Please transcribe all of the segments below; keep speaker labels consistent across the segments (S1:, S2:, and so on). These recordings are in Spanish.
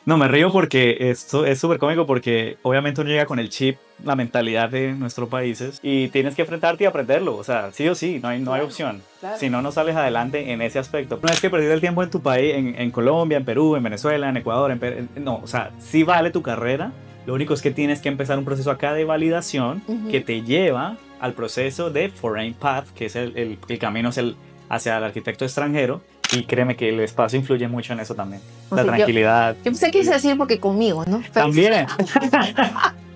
S1: No, me río porque esto es súper cómico porque obviamente uno llega con el chip, la mentalidad de nuestros países y tienes que enfrentarte y aprenderlo. O sea, sí o sí, no hay
S2: Claro,
S1: opción.
S2: claro.
S1: Si no, no sales adelante en ese aspecto. No es que perdiste el tiempo en tu país, en Colombia, en Perú, en Venezuela, en Ecuador, no, o sea, sí vale tu carrera. Lo único es que tienes que empezar un proceso acá de validación que
S2: Ujú.
S1: te lleva al proceso de Foreign Path, que es el camino hacia el arquitecto extranjero. Y créeme que el espacio influye mucho en eso también.
S2: O
S1: La
S2: sea,
S1: tranquilidad.
S2: yo pensé que quise decir porque conmigo, ¿no? Pero
S1: También.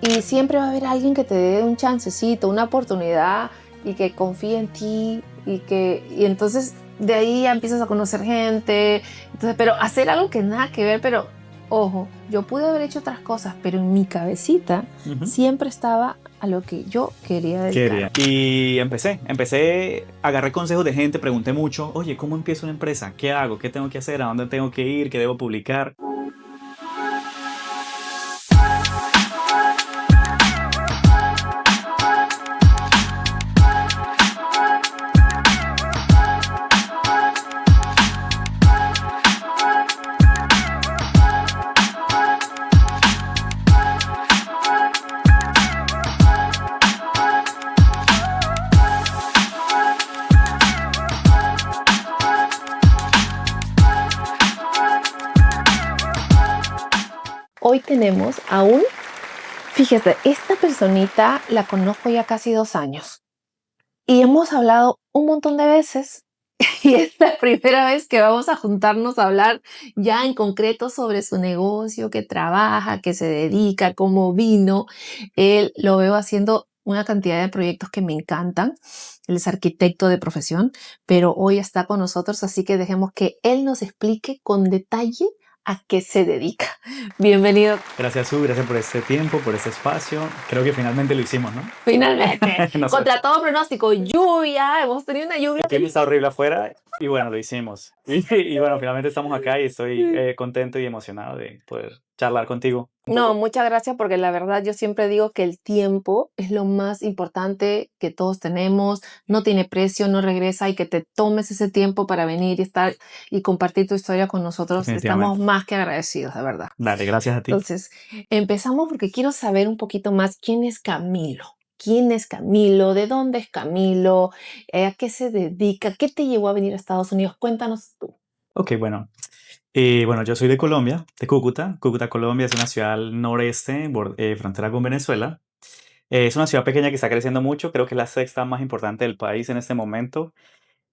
S2: y siempre va a haber alguien que te dé un chancecito, una oportunidad y que confíe en ti y entonces de ahí ya empiezas a conocer gente. Entonces, pero hacer algo que nada que ver, pero ojo, yo pude haber hecho otras cosas, pero en mi cabecita
S1: Ujú.
S2: siempre estaba a lo que yo quería dedicar.
S1: Quería. Y agarré consejos de gente, pregunté mucho, oye, ¿cómo empiezo una empresa? ¿Qué hago? ¿Qué tengo que hacer? ¿A dónde tengo que ir? ¿Qué debo publicar?
S2: Hoy tenemos aún, fíjate, esta personita la conozco ya casi 2 años y hemos hablado un montón de veces. Y es la primera vez que vamos a juntarnos a hablar ya en concreto sobre su negocio, qué trabaja, qué se dedica, cómo vino. Él lo veo haciendo una cantidad de proyectos que me encantan. Él es arquitecto de profesión, pero hoy está con nosotros, así que dejemos que él nos explique con detalle a qué se dedica. Bienvenido.
S1: Gracias, Su, gracias por este tiempo, por este espacio. Creo que finalmente lo hicimos, ¿no?
S2: Finalmente,
S1: No sé.
S2: contra todo pronóstico, lluvia, hemos tenido una lluvia.
S1: El clima está horrible afuera y bueno, lo hicimos. Y bueno, finalmente estamos acá y estoy contento y emocionado de poder charlar contigo un
S2: No,
S1: poco.
S2: muchas gracias porque la verdad yo siempre digo que el tiempo es lo más importante que todos tenemos, no tiene precio, no regresa y que te tomes ese tiempo para venir y estar y compartir tu historia con nosotros. Estamos
S1: Definitivamente.
S2: más que agradecidos, de verdad.
S1: Dale, gracias a ti.
S2: Entonces, empezamos porque quiero saber un poquito más quién es Camilo. ¿Quién es Camilo? ¿De dónde es Camilo? ¿A qué se dedica? ¿Qué te llevó a venir a Estados Unidos? Cuéntanos tú.
S1: Ok, bueno. Bueno, yo soy de Colombia, de Cúcuta. Cúcuta, Colombia es una ciudad al noreste, frontera con Venezuela. Es una ciudad pequeña que está creciendo mucho, creo que es la sexta más importante del país en este momento.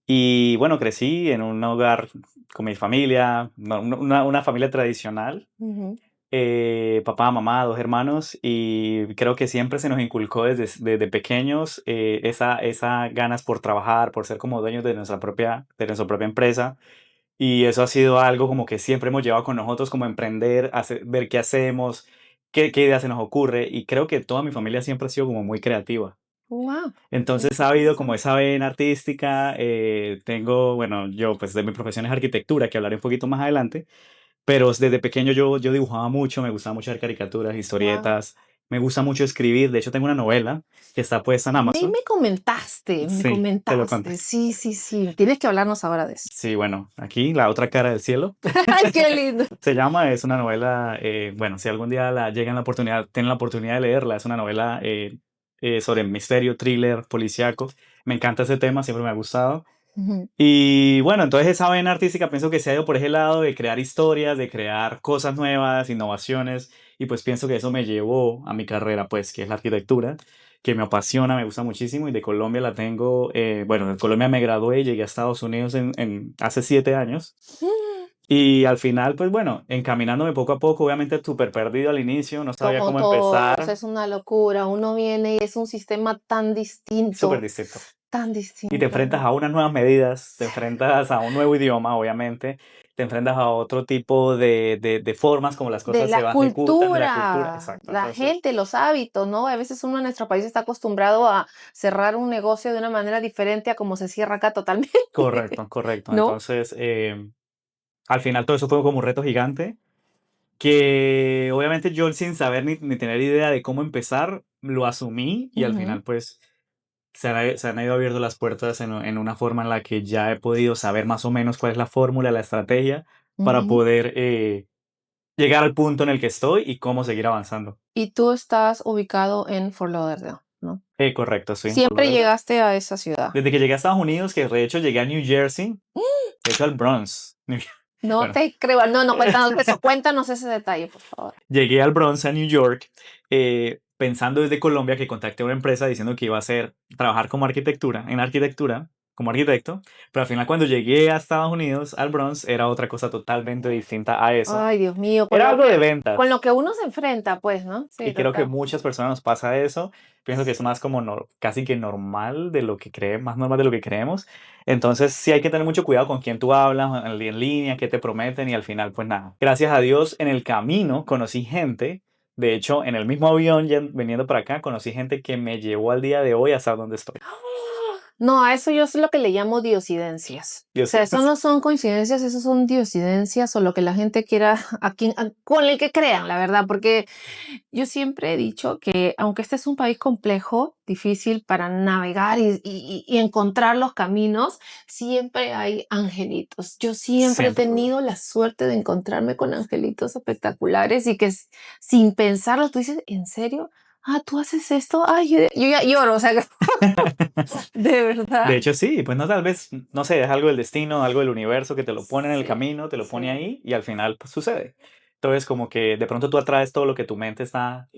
S1: Y bueno, crecí en un hogar con mi familia, una familia tradicional,
S2: Ujú.
S1: papá, mamá, dos hermanos, y creo que siempre se nos inculcó desde pequeños esa ganas por trabajar, por ser como dueños de nuestra propia empresa. Y eso ha sido algo como que siempre hemos llevado con nosotros, como emprender, ver qué hacemos, qué idea se nos ocurre. Y creo que toda mi familia siempre ha sido como muy creativa.
S2: Wow,
S1: Entonces ha habido como esa vena artística. Bueno, yo pues de mi profesión es arquitectura, que hablaré un poquito más adelante, pero desde pequeño yo dibujaba mucho, me gustaba mucho ver caricaturas,
S2: wow.
S1: historietas, me gusta mucho escribir. De hecho, tengo una novela que está puesta en
S2: Sí,
S1: Amazon.
S2: me
S1: Sí, te lo conté.
S2: comentaste. Sí, sí, sí. Tienes que hablarnos ahora de eso.
S1: Sí, bueno, aquí La otra cara del cielo.
S2: Ay, qué lindo.
S1: Es una novela, bueno, si algún día tienen la oportunidad de leerla, es una novela sobre misterio, thriller, policíaco. Me encanta ese tema, siempre me ha gustado.
S2: Ujú,
S1: Y bueno, entonces esa vena artística pienso que se ha ido por ese lado de crear historias, de crear cosas nuevas, innovaciones, y pues pienso que eso me llevó a mi carrera, pues, que es la arquitectura, que me apasiona, me gusta muchísimo, y de Colombia bueno, de Colombia me gradué y llegué a Estados Unidos hace 7 años.
S2: mm.
S1: Y al final, pues bueno, encaminándome poco a poco, obviamente súper perdido al inicio, no sabía
S2: Como
S1: cómo
S2: todos,
S1: empezar,
S2: es una locura. Uno viene y es un sistema
S1: súper
S2: distinto,
S1: distinto.
S2: tan
S1: Y te
S2: distinto.
S1: enfrentas a unas nuevas medidas, te enfrentas a un nuevo idioma, obviamente, te enfrentas a otro tipo de formas como las
S2: De
S1: cosas se
S2: la
S1: ejecutan, de la cultura,
S2: cultura,
S1: exacto.
S2: la
S1: Entonces,
S2: gente, los hábitos, ¿no? A veces uno en nuestro país está acostumbrado a cerrar un negocio de una manera diferente a como se cierra acá totalmente,
S1: correcto, correcto.
S2: ¿no?
S1: Entonces, al final todo eso fue como un reto gigante que obviamente yo sin saber ni tener idea de cómo empezar, lo asumí y al
S2: Ujú,
S1: final pues se han ido abierto las puertas en una forma en la que ya he podido saber más o menos cuál es la fórmula, la estrategia para
S2: ujú.
S1: poder llegar al punto en el que estoy y cómo seguir avanzando.
S2: Y tú estás ubicado en Fort Lauderdale, ¿no?
S1: Correcto, sí.
S2: Siempre llegaste a esa ciudad.
S1: Desde que llegué a Estados Unidos, que de hecho llegué a New Jersey, de hecho al Bronx.
S2: No
S1: Bueno,
S2: te creo. No, no, cuéntanos eso. Cuéntanos ese detalle, por favor.
S1: llegué al Bronx, a New York, pensando desde Colombia que contacté a una empresa diciendo que iba a trabajar como arquitectura, como arquitecto, pero al final cuando llegué a Estados Unidos, al Bronx, era otra cosa totalmente distinta a eso.
S2: Ay, Dios mío,
S1: Era algo de ventas.
S2: con lo que uno se enfrenta, pues, ¿no? Sí,
S1: Y creo que
S2: total.
S1: muchas personas nos pasa eso. Pienso que es más como casi que normal de lo que más normal de lo que creemos. Entonces sí hay que tener mucho cuidado con quién tú hablas en línea, qué te prometen y al final pues nada. Gracias a Dios en el camino conocí gente. De hecho, en el mismo avión veniendo para acá conocí gente que me llevó al día de hoy hasta donde estoy.
S2: No, a eso yo es lo que le llamo diosidencias. O
S1: Dios
S2: sea,
S1: mío.
S2: eso no son coincidencias, eso son diosidencias o lo que la gente quiera, con el que crean, la verdad, porque yo siempre he dicho que aunque este es un país complejo, difícil para navegar y encontrar los caminos, siempre hay angelitos. Yo siempre he
S1: Siempre.
S2: tenido la suerte de encontrarme con angelitos espectaculares y que sin pensarlo, tú dices, ¿en serio? Ah, ¿tú haces esto? Ay, yo ya lloro, o sea, de
S1: De
S2: verdad.
S1: hecho, sí, pues no, tal vez, no sé, es algo del destino, algo del universo que te lo pone en el
S2: Sí,
S1: camino, te lo pone
S2: sí,
S1: ahí y al final pues, sucede. Entonces, como que de pronto tú atraes todo lo que tu mente está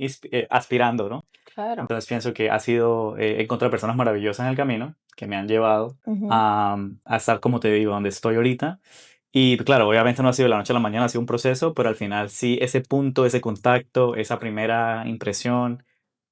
S1: aspirando, ¿no?
S2: claro.
S1: Entonces pienso que ha sido, he encontrado personas maravillosas en el camino que me han llevado
S2: Ujú.
S1: a estar, como te digo, donde estoy ahorita. Y claro, obviamente no ha sido de la noche a la mañana, ha sido un proceso, pero al final sí, ese punto, ese contacto, esa primera impresión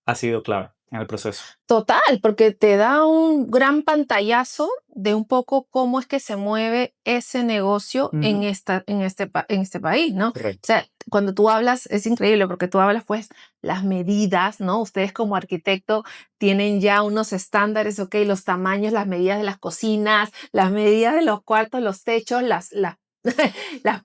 S1: ha sido clave en el proceso.
S2: Total, porque te da un gran pantallazo de un poco cómo es que se mueve ese negocio
S1: Ujú.
S2: en este país, ¿no? O
S1: Correcto.
S2: sea, cuando tú hablas, es increíble porque tú hablas pues las medidas, ¿no? Ustedes como arquitecto tienen ya unos estándares, ok, los tamaños, las medidas de las cocinas, las medidas de los cuartos, los techos, las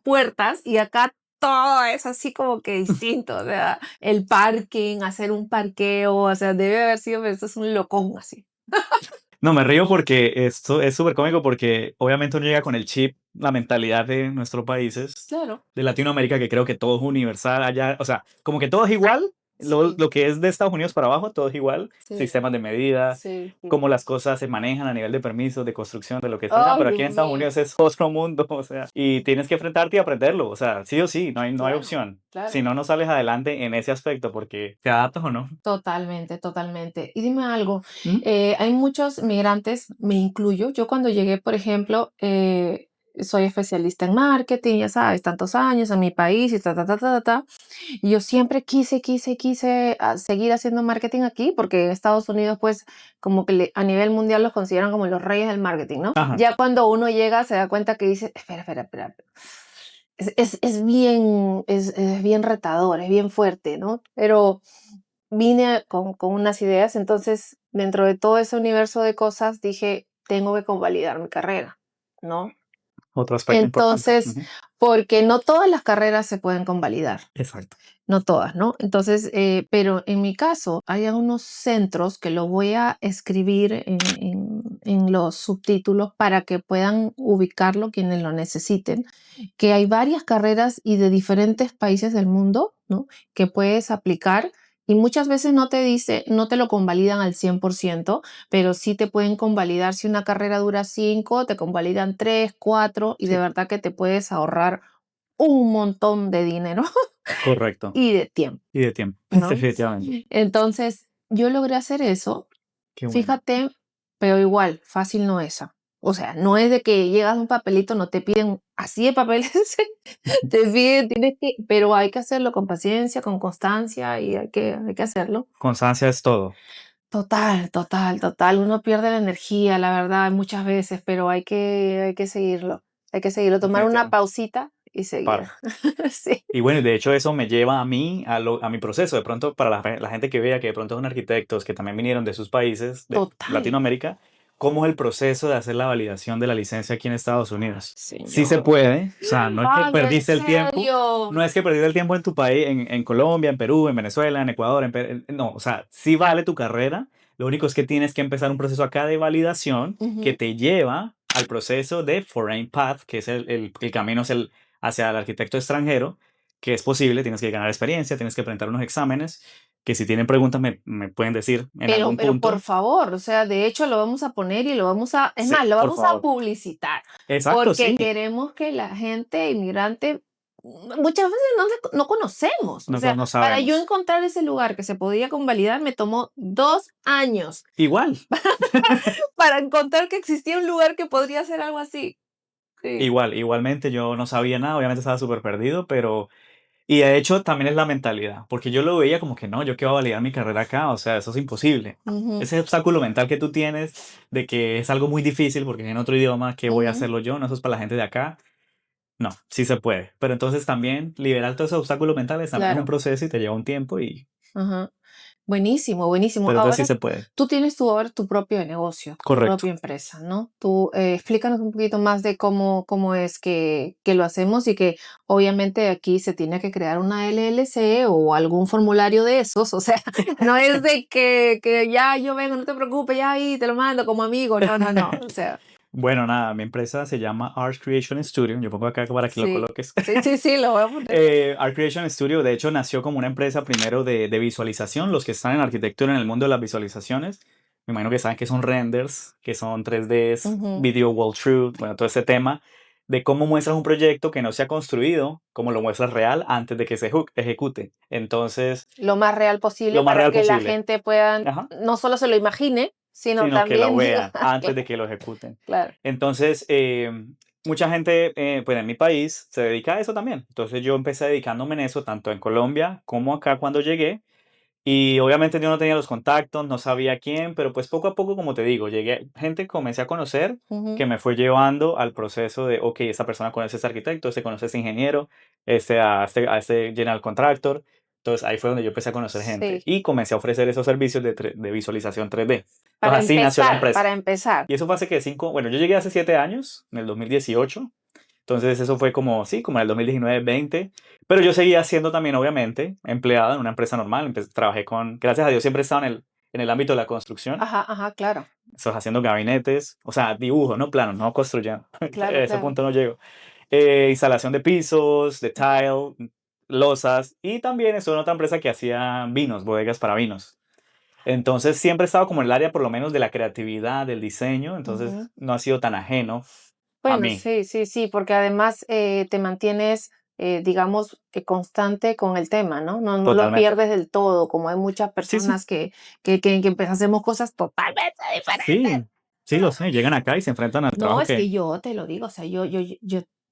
S2: puertas, y acá todo es así como que distinto, o sea, el parking, hacer un parqueo, o sea, debe haber sido, pero esto es un locón así.
S1: No, me río porque esto es súper cómico porque obviamente uno llega con el chip, la mentalidad de nuestros países,
S2: Claro,
S1: de Latinoamérica, que creo que todo es universal allá, o sea, como que todo es igual,
S2: sí,
S1: lo que es de Estados Unidos para abajo, todo es igual,
S2: sí,
S1: sistemas de medida,
S2: sí, sí.
S1: cómo las cosas se manejan a nivel de permisos, de construcción, de lo que sea,
S2: Ay,
S1: pero aquí
S2: Dios
S1: en Estados
S2: mío.
S1: Unidos es otro mundo, o sea, y tienes que enfrentarte y aprenderlo, o sea, sí o sí, no hay
S2: Claro,
S1: opción. Si
S2: claro.
S1: no, no sales adelante en ese aspecto porque te adaptas o no.
S2: Totalmente, totalmente. Y dime algo,
S1: ¿Mm?
S2: hay muchos migrantes, me incluyo. Yo cuando llegué, por ejemplo, soy especialista en marketing, ya sabes, tantos años en mi país y ta, ta, ta, ta, ta, ta. Y yo siempre quise seguir haciendo marketing aquí, porque en Estados Unidos, pues, como que a nivel mundial los consideran como los reyes del marketing, ¿no?
S1: Ajá,
S2: Ya cuando uno llega se da cuenta que dice, espera, espera, espera. Es bien retador, es bien fuerte, ¿no? Pero vine con unas ideas, entonces dentro de todo ese universo de cosas dije, tengo que convalidar mi carrera, ¿no?
S1: otro aspecto importante.
S2: Entonces,
S1: Ujú.
S2: porque no todas las carreras se pueden convalidar.
S1: Exacto.
S2: No todas, ¿no? Entonces, pero en mi caso, hay unos centros que lo voy a escribir en los subtítulos para que puedan ubicarlo quienes lo necesiten, que hay varias carreras y de diferentes países del mundo, ¿no? Que puedes aplicar y muchas veces no te dice, no te lo convalidan al 100%, pero sí te pueden convalidar. Si una carrera dura 5, te convalidan 3, 4 y de
S1: Sí,
S2: verdad que te puedes ahorrar un montón de dinero
S1: correcto.
S2: y de tiempo,
S1: Y de tiempo,
S2: ¿no?
S1: definitivamente.
S2: Entonces, yo logré hacer eso,
S1: Qué bueno.
S2: fíjate, pero igual, fácil no es. O sea, no es de que llegas a un papelito, no te piden así de papeles, te piden, tienes que, pero hay que hacerlo con paciencia, con constancia y hay que hacerlo.
S1: Constancia es todo.
S2: Total, total, total. Uno pierde la energía, la verdad, muchas veces, pero hay que seguirlo. Hay que seguirlo, tomar una
S1: Definitivamente.
S2: pausita y seguir.
S1: Paro.
S2: Sí,
S1: Y bueno, y de hecho eso me lleva a mí, a mi proceso. De pronto, para la gente que vea que de pronto son arquitectos que también vinieron de sus países, de
S2: total.
S1: Latinoamérica, ¿cómo es el proceso de hacer la validación de la licencia aquí en Estados Unidos? Sí se
S2: Señor.
S1: puede, o sea, no es que
S2: Ay, ¿en
S1: perdiste el tiempo,
S2: serio?
S1: no es que perdiste el tiempo en tu país, en Colombia, en Perú, en Venezuela, en Ecuador, no, o sea, sí vale tu carrera, lo único es que tienes que empezar un proceso acá de validación que
S2: Ujú.
S1: te lleva al proceso de Foreign Path, que es el camino hacia el arquitecto extranjero, que es posible, tienes que ganar experiencia, tienes que presentar unos exámenes, que si tienen preguntas me pueden decir en algún
S2: Pero por
S1: punto.
S2: favor, o sea, de hecho lo vamos a poner y lo vamos a, es
S1: Sí,
S2: más, lo
S1: por
S2: vamos a
S1: favor.
S2: publicitar,
S1: Exacto,
S2: porque
S1: sí.
S2: queremos que la gente inmigrante, muchas veces no conocemos, o
S1: No,
S2: sea,
S1: no
S2: para yo
S1: sabemos.
S2: encontrar ese lugar que se podía convalidar me tomó 2 años
S1: Igual,
S2: para encontrar que existía un lugar que podría hacer algo así. Sí.
S1: igualmente yo no sabía nada, obviamente estaba súper perdido, pero y de hecho también es la mentalidad, porque yo lo veía como que no, yo qué voy a validar mi carrera acá, o sea, eso es imposible.
S2: Ujú,
S1: Ese obstáculo mental que tú tienes de que es algo muy difícil porque es en otro idioma, ¿qué voy a
S2: ujú,
S1: hacerlo yo? No, eso es para la gente de acá. No, sí se puede. Pero entonces también liberar todos esos obstáculos mentales también es un
S2: claro.
S1: proceso y te lleva un tiempo
S2: Ajá. Buenísimo, buenísimo.
S1: pero entonces sí
S2: Ahora
S1: se puede.
S2: tú tienes ahora tu propio negocio, tu
S1: Correcto.
S2: propia empresa, ¿no? Tú explícanos un poquito más de cómo es que lo hacemos y que obviamente aquí se tiene que crear una LLC o algún formulario de esos, o sea, no es de que ya yo vengo, no te preocupes, ya ahí te lo mando como amigo, no, no, no, o sea,
S1: Bueno, nada, mi empresa se llama Art Creation Studio. Yo pongo acá para que lo
S2: sí,
S1: coloques.
S2: sí, sí, sí, lo voy a poner.
S1: Art Creation Studio, de hecho, nació como una empresa primero de visualización. Los que están en arquitectura, en el mundo de las visualizaciones, me imagino que saben que son renders, que son 3Ds,
S2: Ujú.
S1: video walkthrough, bueno, todo ese tema de cómo muestras un proyecto que no se ha construido, cómo lo muestras real antes de que se ejecute. Entonces,
S2: Lo más real posible
S1: lo más
S2: para
S1: real
S2: que la
S1: posible.
S2: gente pueda,
S1: Ajá.
S2: no solo se lo imagine, sino
S1: Sino que lo
S2: también,
S1: vean antes de
S2: claro,
S1: que lo ejecuten.
S2: claro.
S1: Entonces, mucha gente, pues en mi país se dedica a eso también. Entonces yo empecé dedicándome en eso, tanto en Colombia como acá cuando llegué. Y obviamente yo no tenía los contactos, no sabía quién, pero pues poco a poco, como te digo, llegué, gente comencé a conocer
S2: Ujú.
S1: que me fue llevando al proceso de, ok, esta persona conoce a este arquitecto, este conoce a este ingeniero, este general contractor. Entonces ahí fue donde yo empecé a conocer gente
S2: Sí,
S1: y comencé a ofrecer esos servicios de visualización 3D.
S2: para
S1: Entonces así nació la
S2: empezar,
S1: empresa.
S2: para empezar.
S1: Y eso fue hace que bueno, yo llegué hace 7 años, en el 2018. Entonces eso fue como, sí, como en el 2019, 20. Pero yo seguía siendo también, obviamente, empleado en una empresa normal. Trabajé gracias a Dios, siempre he estado en el ámbito de la construcción.
S2: Ajá, ajá, claro,
S1: Eso, haciendo gabinetes, o sea, dibujo, no planos, no construyendo. A
S2: claro,
S1: ese
S2: claro.
S1: punto no llego. Instalación de pisos, de tile, losas. Y también estuve en otra empresa que hacía vinos, bodegas para vinos. Entonces siempre he estado como en el área por lo menos de la creatividad, del diseño, entonces
S2: Ujú.
S1: no ha sido tan ajeno a
S2: Bueno,
S1: mí.
S2: sí, sí, sí, porque además te mantienes, digamos, constante con el tema, ¿no? No, no lo
S1: Totalmente.
S2: pierdes del todo, como hay muchas
S1: Sí, sí.
S2: personas que hacemos cosas totalmente diferentes.
S1: Sí, sí lo sé, llegan acá y se enfrentan al
S2: No,
S1: trabajo
S2: es que
S1: que
S2: yo te lo digo, o sea, yo,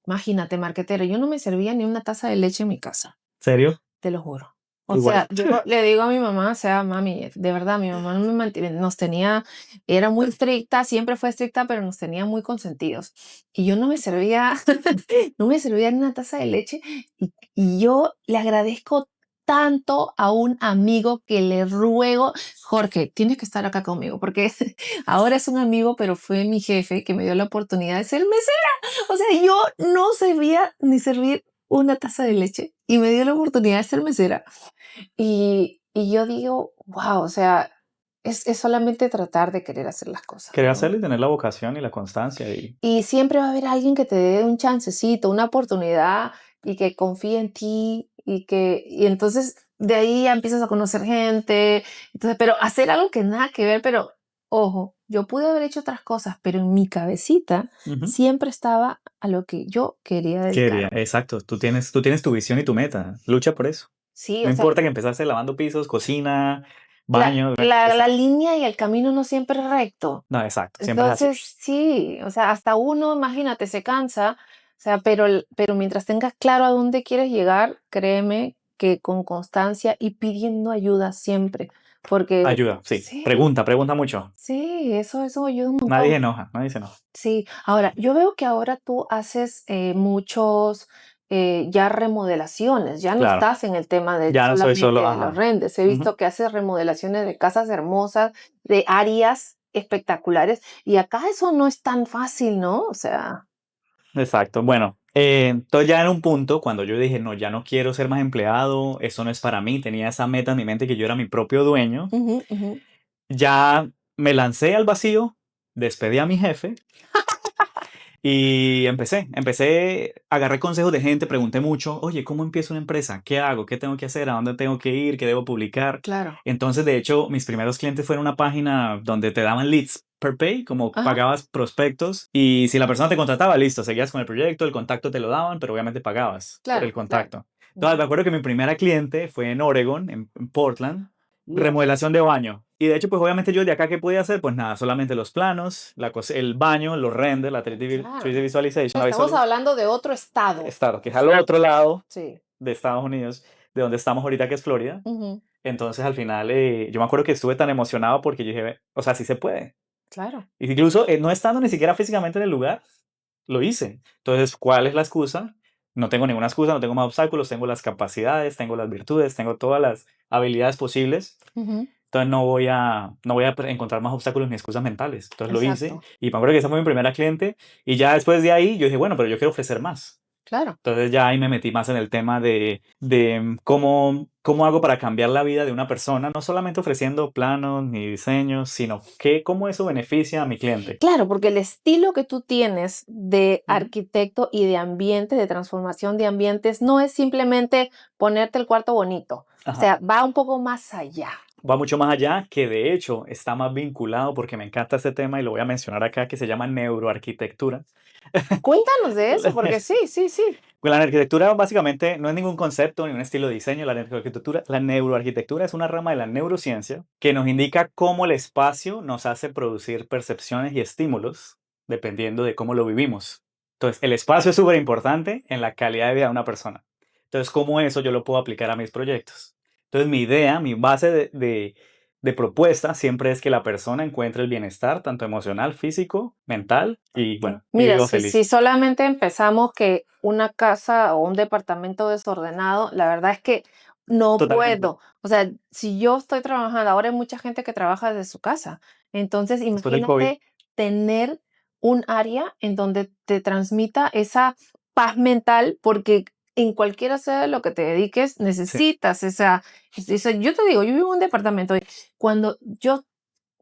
S2: imagínate, marquetero, yo no me servía ni una taza de leche en mi casa.
S1: ¿serio?
S2: Te lo juro. O
S1: Igual.
S2: sea, yo le digo a mi mamá, o sea, mami, de verdad, mi mamá no me mantiene, nos tenía, era muy estricta, siempre fue estricta, pero nos tenía muy consentidos. Y yo no me servía, no me servía ni una taza de leche. Y yo le agradezco tanto a un amigo que le ruego, Jorge, tienes que estar acá conmigo, porque ahora es un amigo, pero fue mi jefe que me dio la oportunidad de ser mesera. O sea, yo no sabía ni servir una taza de leche y me dio la oportunidad de ser mesera. Y yo digo, wow, o sea, es solamente tratar de querer hacer las cosas,
S1: Quería
S2: ¿no?
S1: hacerlo y tener la vocación y la constancia
S2: Y siempre va a haber alguien que te dé un chancecito, una oportunidad y que confíe en ti y entonces de ahí ya empiezas a conocer gente. Entonces, pero hacer algo que nada que ver, pero ojo, yo pude haber hecho otras cosas, pero en mi cabecita
S1: ujú.
S2: siempre estaba a lo que yo quería dedicarme.
S1: Exacto, tú tienes tu visión y tu meta, lucha por eso.
S2: Sí,
S1: No
S2: o sea,
S1: importa que empezaste lavando pisos, cocina,
S2: la,
S1: baño,
S2: la línea y el camino no siempre es recto.
S1: no, exacto, siempre es así.
S2: Entonces, sí, o sea, hasta uno, imagínate, se cansa, o sea, pero mientras tengas claro a dónde quieres llegar, créeme que con constancia y pidiendo ayuda siempre, porque
S1: Ayuda, sí.
S2: sí,
S1: Pregunta mucho.
S2: sí, eso ayuda un
S1: Nadie
S2: montón.
S1: se enoja, nadie se enoja.
S2: Sí, ahora, yo veo que ahora tú haces muchos ya remodelaciones, ya no
S1: Claro,
S2: estás en el tema de
S1: ya no soy
S2: solamente
S1: solo,
S2: de los
S1: ajá.
S2: renders. He
S1: Ujú.
S2: visto que haces remodelaciones de casas hermosas, de áreas espectaculares, y acá eso no es tan fácil, ¿no? O sea,
S1: Exacto. Bueno, entonces ya en un punto, cuando yo dije, no, ya no quiero ser más empleado, eso no es para mí, tenía esa meta en mi mente que yo era mi propio dueño,
S2: ujú, ujú.
S1: ya me lancé al vacío, despedí a mi jefe Y agarré consejos de gente, pregunté mucho, oye, ¿cómo empiezo una empresa? ¿Qué hago? ¿Qué tengo que hacer? ¿A dónde tengo que ir? ¿Qué debo publicar?
S2: Claro.
S1: Entonces, de hecho, mis primeros clientes fueron una página donde te daban leads per pay, como
S2: Ajá,
S1: pagabas prospectos y si la persona te contrataba, listo, seguías con el proyecto, el contacto te lo daban, pero obviamente pagabas por el
S2: claro, claro.
S1: contacto. Entonces, me
S2: Ujú.
S1: acuerdo que mi primera cliente fue en Oregon, en Portland,
S2: Dios.
S1: remodelación de baño. Y de hecho, pues obviamente yo de acá, ¿qué podía hacer? Pues nada, solamente los planos, el baño, los renders, la 3D
S2: Claro.
S1: visualization, la
S2: Estamos
S1: visualización,
S2: hablando de otro estado.
S1: que es al otro lado
S2: Sí.
S1: de Estados Unidos, de donde estamos ahorita, que es Florida.
S2: Ujú.
S1: Entonces, al final, yo me acuerdo que estuve tan emocionado porque yo dije, o sea, sí se puede.
S2: Claro.
S1: Incluso no estando ni siquiera físicamente en el lugar, lo hice. Entonces, ¿cuál es la excusa? No tengo ninguna excusa, no tengo más obstáculos, tengo las capacidades, tengo las virtudes, tengo todas las habilidades posibles.
S2: Ujú.
S1: Entonces no voy a encontrar más obstáculos ni excusas mentales. Entonces lo hice
S2: Exacto.
S1: y me acuerdo que esa fue mi primera cliente y ya después de ahí yo dije, bueno, pero yo quiero ofrecer más.
S2: Claro.
S1: Entonces ya ahí me metí más en el tema de cómo hago para cambiar la vida de una persona, no solamente ofreciendo planos ni diseños, sino cómo eso beneficia a mi cliente.
S2: Claro, porque el estilo que tú tienes de
S1: Ujú.
S2: arquitecto y de ambiente, de transformación de ambientes, no es simplemente ponerte el cuarto bonito. O
S1: Ajá.
S2: sea, va un poco más allá.
S1: Va mucho más allá, que de hecho está más vinculado, porque me encanta este tema y lo voy a mencionar acá, que se llama neuroarquitectura.
S2: Cuéntanos de eso, porque sí, sí, sí.
S1: Pues la arquitectura básicamente no es ningún concepto ni un estilo de diseño. La neuroarquitectura es una rama de la neurociencia que nos indica cómo el espacio nos hace producir percepciones y estímulos dependiendo de cómo lo vivimos. Entonces, el espacio es súper importante en la calidad de vida de una persona. Entonces, ¿cómo eso yo lo puedo aplicar a mis proyectos? Entonces, mi idea, mi base de propuesta siempre es que la persona encuentre el bienestar, tanto emocional, físico, mental, y bueno, y
S2: Mira,
S1: viva
S2: si
S1: feliz.
S2: solamente empezamos que una casa o un departamento desordenado, la verdad es que no
S1: Totalmente.
S2: puedo. O sea, si yo estoy trabajando, ahora hay mucha gente que trabaja desde su casa. Entonces,
S1: Después del COVID.
S2: imagínate tener un área en donde te transmita esa paz mental, porque en cualquiera sea lo que te dediques,
S1: Sí.
S2: necesitas yo te digo, yo vivo en un departamento y cuando yo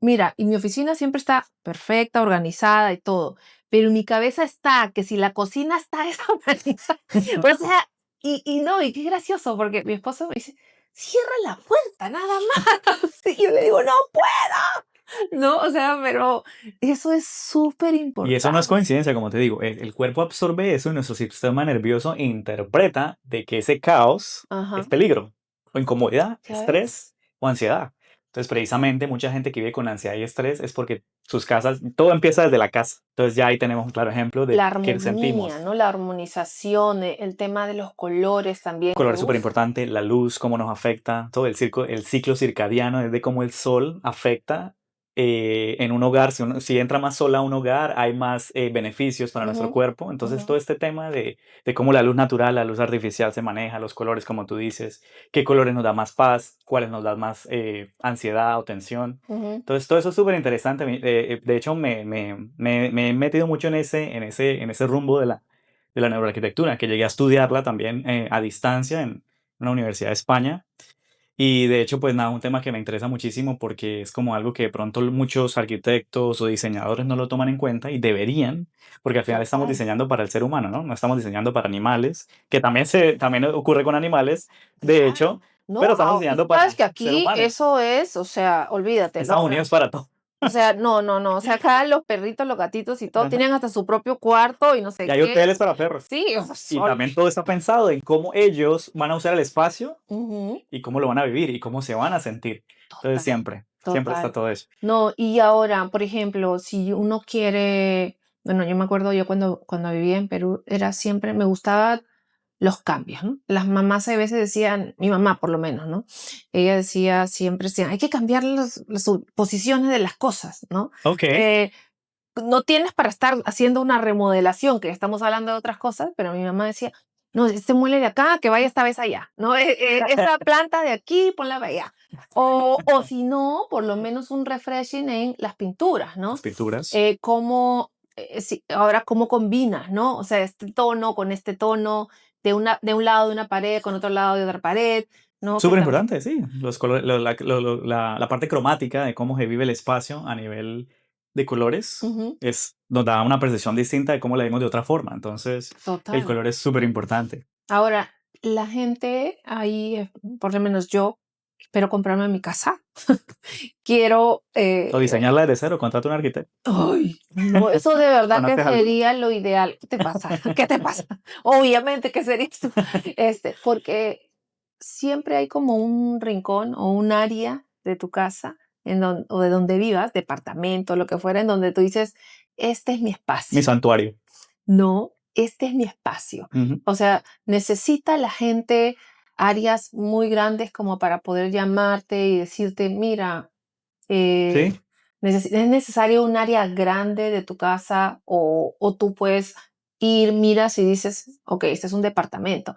S2: mira, y mi oficina siempre está perfecta, organizada y todo, pero mi cabeza está que si la cocina está desorganizada, o sea, y no, y qué gracioso, porque mi esposo me dice: "Cierra la puerta, nada más". Y yo le digo: "No puedo", ¿no? O sea, pero eso es súper
S1: Y eso no es
S2: importante.
S1: coincidencia, como te digo, el cuerpo absorbe eso y nuestro sistema nervioso interpreta de que ese caos es
S2: Ajá,
S1: peligro, o incomodidad,
S2: ¿ya ves?
S1: estrés o ansiedad. Entonces, precisamente, mucha gente que vive con ansiedad y estrés es porque sus casas, todo empieza desde la casa. Entonces, ya ahí tenemos un claro ejemplo de
S2: La
S1: qué
S2: armonía,
S1: sentimos.
S2: ¿no? La armonización, el tema de los colores también,
S1: Color
S2: que
S1: es súper
S2: uf,
S1: importante, la luz, cómo nos afecta, todo el ciclo circadiano, es de cómo el sol afecta en un hogar. Si entra más sol a un hogar, hay más beneficios para nuestro
S2: ujú,
S1: cuerpo. Entonces,
S2: ujú,
S1: todo este tema de cómo la luz natural, la luz artificial se maneja, los colores, como tú dices, qué colores nos da más paz, cuáles nos dan más ansiedad o tensión.
S2: ujú.
S1: Entonces, todo eso es súper interesante. De hecho, me he metido mucho en ese rumbo de la neuroarquitectura, que llegué a estudiarla también a distancia en una universidad de España. Y de hecho, pues nada, un tema que me interesa muchísimo porque es como algo que de pronto muchos arquitectos o diseñadores no lo toman en cuenta y deberían, porque al final estamos
S2: Total,
S1: diseñando para el ser humano, ¿no? No estamos diseñando para animales, que también ocurre con animales, de hecho,
S2: claro. No,
S1: pero estamos
S2: y tú
S1: diseñando
S2: sabes
S1: para
S2: que
S1: ser
S2: aquí
S1: humanos.
S2: eso es, o sea, olvídate, ¿no?
S1: Estados Unidos para todo.
S2: O sea, no, no, no, o sea, acá los perritos, los gatitos y todo
S1: Ajá.
S2: tienen hasta su propio cuarto y no
S1: Y
S2: sé
S1: hay
S2: qué.
S1: hoteles para perros.
S2: Sí, o sea,
S1: Y también todo está pensado en cómo ellos van a usar el espacio
S2: ujú,
S1: y cómo lo van a vivir y cómo se van a sentir. Entonces
S2: total,
S1: siempre está
S2: total.
S1: todo eso.
S2: No, y ahora, por ejemplo, si uno quiere, bueno, yo me acuerdo yo cuando vivía en Perú, era siempre, me gustaba los cambios, ¿no? Las mamás a veces decían, mi mamá por lo menos, ¿no? Ella decía siempre, decía, hay que cambiar las posiciones de las cosas, ¿no?
S1: Ok.
S2: Eh, no tienes para estar haciendo una remodelación, que estamos hablando de otras cosas, pero mi mamá decía, no, este mueble de acá, que vaya esta vez allá, ¿no? Esa planta de aquí, ponla allá. O si no, por lo menos un refreshing en las pinturas,
S1: Las
S2: ¿no?
S1: pinturas.
S2: Ahora cómo combinas, ¿no? O sea, este tono con este tono, de un lado de una pared con otro lado de otra pared, ¿no? Que
S1: Súper
S2: también,
S1: importante, sí. Los colores, la parte cromática de cómo se vive el espacio a nivel de colores
S2: Ujú,
S1: nos da una percepción distinta de cómo la vimos de otra forma. Entonces, el
S2: total.
S1: color es súper importante.
S2: Ahora, la gente ahí, por lo menos yo, espero comprarme mi casa. Quiero,
S1: O diseñarla desde cero, contrata un arquitecto.
S2: ay, no, eso de verdad que
S1: ¿Conoces algo?
S2: sería lo ideal. ¿Qué te pasa? ¿Qué te pasa? Obviamente que sería esto. Porque siempre hay como un rincón o un área de tu casa o de donde vivas, departamento, lo que fuera, en donde tú dices, este es mi
S1: Mi
S2: espacio.
S1: santuario.
S2: No, este es mi espacio.
S1: Ujú.
S2: O sea, necesita la gente áreas muy grandes como para poder llamarte y decirte, mira, eh,
S1: Sí.
S2: es necesario un área grande de tu casa o tú puedes ir, miras y dices, ok, este es un departamento.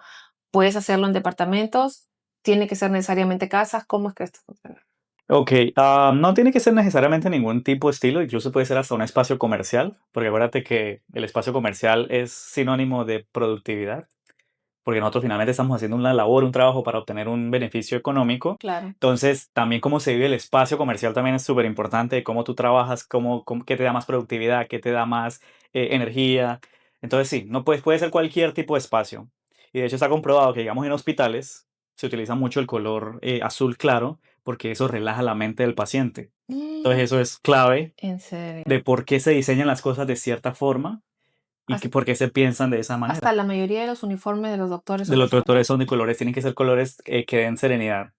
S2: Puedes hacerlo en departamentos, tiene que ser necesariamente casas. ¿Cómo es que esto funciona?
S1: Ok, no tiene que ser necesariamente ningún tipo de estilo, incluso puede ser hasta un espacio comercial, porque acuérdate que el espacio comercial es sinónimo de productividad, porque nosotros finalmente estamos haciendo una labor, un trabajo para obtener un beneficio económico.
S2: Claro.
S1: Entonces, también cómo se vive el espacio comercial también es súper importante, cómo tú trabajas, qué te da más productividad, qué te da más energía. Entonces, sí, no puede ser cualquier tipo de espacio. Y de hecho está comprobado que, digamos, en hospitales se utiliza mucho el color azul claro porque eso relaja la mente del paciente. Entonces,
S2: Mm,
S1: eso es clave
S2: en serio.
S1: de por qué se diseñan las cosas de cierta forma y
S2: Has-
S1: por qué se piensan de esa
S2: Hasta
S1: manera.
S2: la mayoría de los uniformes de los doctores
S1: De
S2: son
S1: los
S2: así.
S1: doctores son de colores, tienen que ser colores que den serenidad,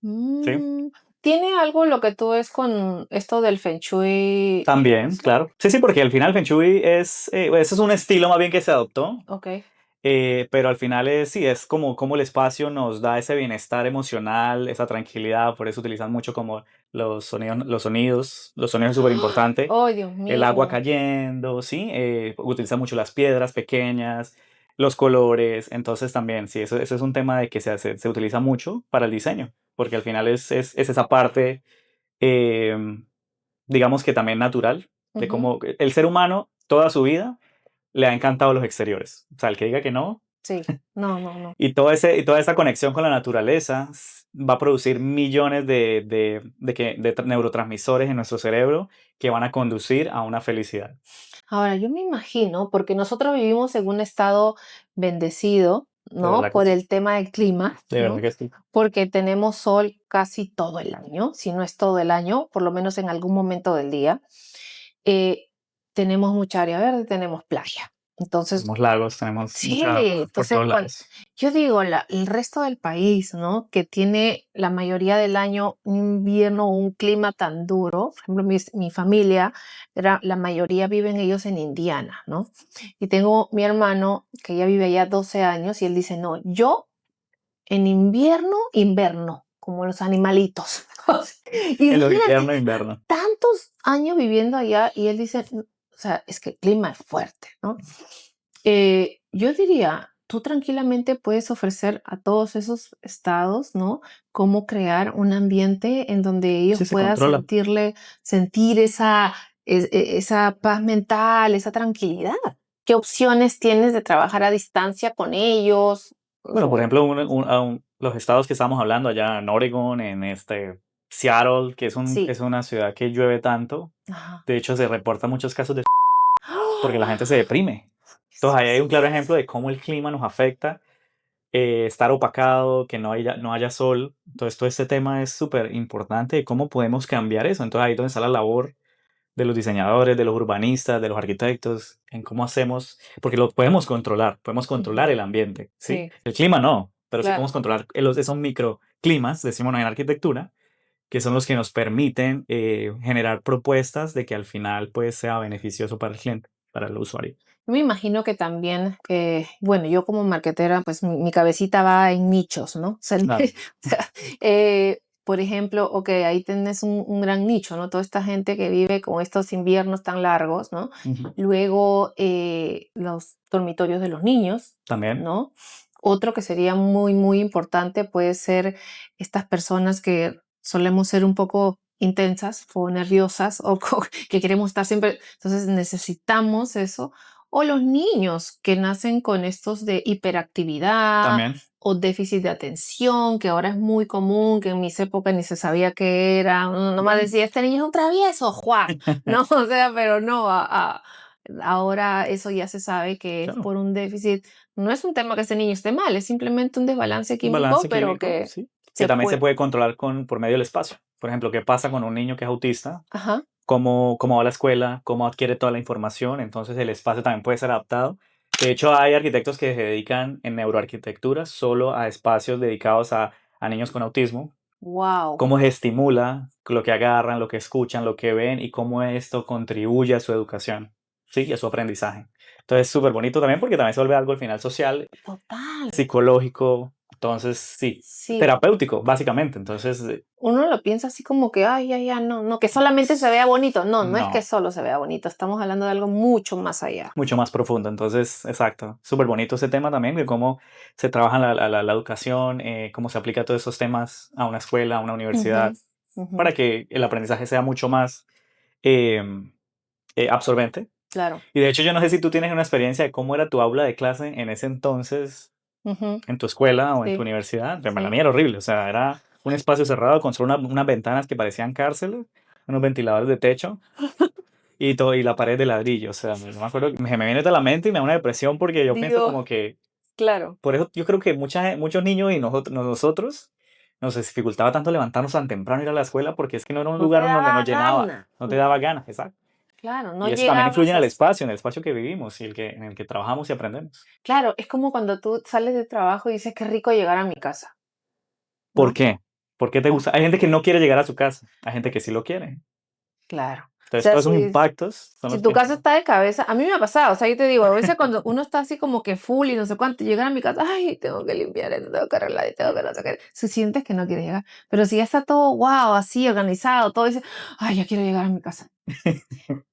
S1: ¿sí?
S2: Mm, ¿Tiene algo lo que tú ves con esto del Feng Shui?
S1: También, claro. Sí, sí, porque al final Feng Shui ese es un estilo más bien que se adoptó,
S2: Ok.
S1: pero al final sí, es como el espacio nos da ese bienestar emocional, esa tranquilidad, por eso utilizan mucho como los sonidos es súper importante,
S2: Oh, Dios
S1: el agua
S2: mío.
S1: cayendo, ¿sí? Utilizan mucho las piedras pequeñas, los colores, entonces también, sí, eso es un tema de que se utiliza mucho para el diseño, porque al final es esa parte, em, digamos que también natural, de
S2: Ujú,
S1: cómo el ser humano toda su vida le ha encantado los exteriores. O sea, el que diga que no,
S2: sí. No, no, no.
S1: y toda esa conexión con la naturaleza va a producir millones de neurotransmisores en nuestro cerebro que van a conducir a una felicidad.
S2: Ahora, yo me imagino, porque nosotros vivimos en un estado bendecido,
S1: De
S2: ¿no?
S1: verdad que
S2: Por
S1: sí.
S2: el tema del clima,
S1: De verdad
S2: ¿no?
S1: que sí.
S2: Porque tenemos sol casi todo el año, si no es todo el año, por lo menos en algún momento del día. Eh, Tenemos mucha área verde, tenemos playa. Entonces,
S1: Tenemos lagos, tenemos
S2: sí,
S1: mucha agua por
S2: entonces
S1: todos lados.
S2: yo digo, el resto del país, ¿no? Que tiene la mayoría del año un invierno o un clima tan duro. Por ejemplo, mi familia, la mayoría viven ellos en Indiana, ¿no? Y tengo mi hermano que ya vive allá 12 años y él dice, no, yo en invierno, como los animalitos.
S1: En los
S2: Imagínate,
S1: invierno, invierno.
S2: tantos años viviendo allá y él dice, o sea, es que el clima es fuerte, ¿no? Yo diría, tú tranquilamente puedes ofrecer a todos esos estados, ¿no? Cómo crear un ambiente en donde ellos
S1: Sí, se
S2: puedan
S1: controla.
S2: sentir esa paz mental, esa tranquilidad. ¿Qué opciones tienes de trabajar a distancia con ellos?
S1: Bueno, por ejemplo, los estados que estamos hablando allá en Oregon, en Seattle, que
S2: Sí.
S1: es una ciudad que llueve tanto.
S2: Ajá.
S1: De hecho, se reportan muchos casos de porque la
S2: ¡Ah!
S1: gente se deprime.
S2: Sí,
S1: Entonces, ahí hay un
S2: sí,
S1: claro
S2: sí,
S1: ejemplo
S2: sí.
S1: de cómo el clima nos afecta, estar opacado, que no haya sol. Entonces, todo este tema es súper importante de cómo podemos cambiar eso. Entonces, ahí es donde está la labor de los diseñadores, de los urbanistas, de los arquitectos, en cómo hacemos, porque lo podemos
S2: Ujú.
S1: controlar el ambiente, ¿sí?
S2: Sí,
S1: El clima no, pero sí
S2: claro.
S1: podemos controlar esos microclimas, decimos en arquitectura, que son los que nos permiten generar propuestas de que al final pues sea beneficioso para el cliente, para el usuario.
S2: Yo me imagino que también, bueno, yo como marketera, pues mi cabecita va en nichos, ¿no? O sea,
S1: Claro.
S2: o sea, por ejemplo, ok, ahí tienes un gran nicho, ¿no? Toda esta gente que vive con estos inviernos tan largos, ¿no?
S1: Ujú.
S2: Luego, los dormitorios de los niños,
S1: También.
S2: ¿no? Otro que sería muy, muy importante puede ser estas personas que solemos ser un poco intensas o nerviosas o que queremos estar siempre, entonces necesitamos eso o los niños que nacen con estos de hiperactividad
S1: También.
S2: o déficit de atención, que ahora es muy común, que en mis épocas ni se sabía qué era. Uno nomás decía, este niño es un travieso, ¡juá! No, o sea, pero no, ahora eso ya se sabe que es
S1: Claro,
S2: por un déficit. No es un tema que ese niño esté mal, es simplemente un desbalance
S1: un
S2: químico,
S1: balance
S2: pero
S1: químico,
S2: que
S1: sí, que
S2: se
S1: también se
S2: puede.
S1: puede controlar por medio del espacio. Por ejemplo, ¿qué pasa con un niño que es autista?
S2: Ajá.
S1: Cómo va a la escuela, cómo adquiere toda la información, entonces el espacio también puede ser adaptado. De hecho, hay arquitectos que se dedican en neuroarquitectura solo a espacios dedicados a niños con autismo,
S2: Wow.
S1: cómo se estimula lo que agarran, lo que escuchan, lo que ven y cómo esto contribuye a su educación, ¿sí? Y a su aprendizaje. Entonces, súper bonito también porque también se vuelve algo al final social,
S2: Total.
S1: psicológico, entonces sí,
S2: Sí,
S1: terapéutico, básicamente. Entonces,
S2: uno lo piensa así como que, ay, ya, ya, no, no, que solamente se vea bonito. No, no es que
S1: no.
S2: solo se vea bonito, estamos hablando de algo mucho más allá.
S1: Mucho más profundo. Entonces, exacto, súper bonito ese tema también de cómo se trabaja la educación, cómo se aplica todos esos temas a una escuela, a una universidad,
S2: Ujú, ujú,
S1: para que el aprendizaje sea mucho más em, absorbente.
S2: claro.
S1: Y de hecho, yo no sé si tú tienes una experiencia de cómo era tu aula de clase en ese entonces,
S2: Ujú,
S1: en tu escuela o en tu
S2: sí,
S1: universidad. Pero la
S2: sí.
S1: mía era horrible, o sea, era un espacio cerrado con solo unas ventanas que parecían cárceles, unos ventiladores de techo y todo, y la pared de ladrillo, o sea, no me acuerdo, me viene de la mente y me da una depresión porque yo pienso
S2: Dios,
S1: como que,
S2: claro.
S1: por eso yo creo que muchos niños y nosotros nos dificultaba tanto levantarnos tan temprano ir a la escuela porque es que no era un
S2: No te
S1: lugar en donde nos
S2: daba
S1: llenaba,
S2: gana.
S1: no te daba ganas, exacto.
S2: Claro, no
S1: Y eso también influye
S2: llegabas a...
S1: en el espacio que vivimos y en el que trabajamos y aprendemos.
S2: Claro, es como cuando tú sales de trabajo y dices, qué rico llegar a mi casa,
S1: ¿Por
S2: ¿no?
S1: qué? ¿Por qué te
S2: Oh,
S1: gusta? Hay gente que no quiere llegar a su casa, hay gente que sí lo quiere.
S2: claro. O
S1: Entonces,
S2: sea,
S1: todos esos impactos son
S2: si
S1: los
S2: tu
S1: que...
S2: casa está de cabeza, a mí me ha pasado, o sea, yo te digo, a veces cuando uno está así como que full y no sé cuánto, llegar a mi casa, ay, tengo que limpiar esto, tengo que arreglar esto, tengo que no sé qué, si sientes que no quieres llegar, pero si ya está todo wow, así organizado, todo dice, ay, ya quiero llegar a mi casa.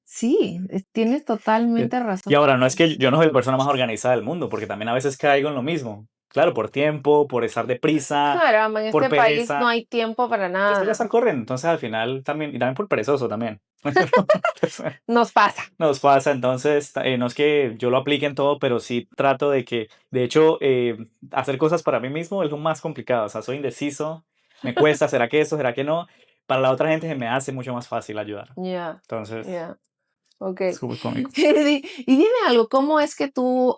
S2: Sí, tienes totalmente
S1: Y
S2: razón.
S1: ahora, no es que yo no soy la persona más organizada del mundo, porque también a veces caigo en lo mismo. Claro, por tiempo, por estar deprisa,
S2: Caramba, en
S1: por
S2: este país no
S1: pereza.
S2: hay tiempo para
S1: Pues toca estar
S2: nada.
S1: corriendo. Entonces, al final también, y también por perezoso también.
S2: Nos pasa.
S1: Nos pasa, entonces, no es que yo lo aplique en todo, pero sí trato de hecho, hacer cosas para mí mismo es lo más complicado. O sea, soy indeciso, me cuesta, ¿será que eso, será que no? Para la otra gente se me hace mucho más fácil ayudar.
S2: Ya,
S1: Entonces,
S2: ya, ok.
S1: es súper cómico.
S2: Y dime algo, ¿cómo es que tú,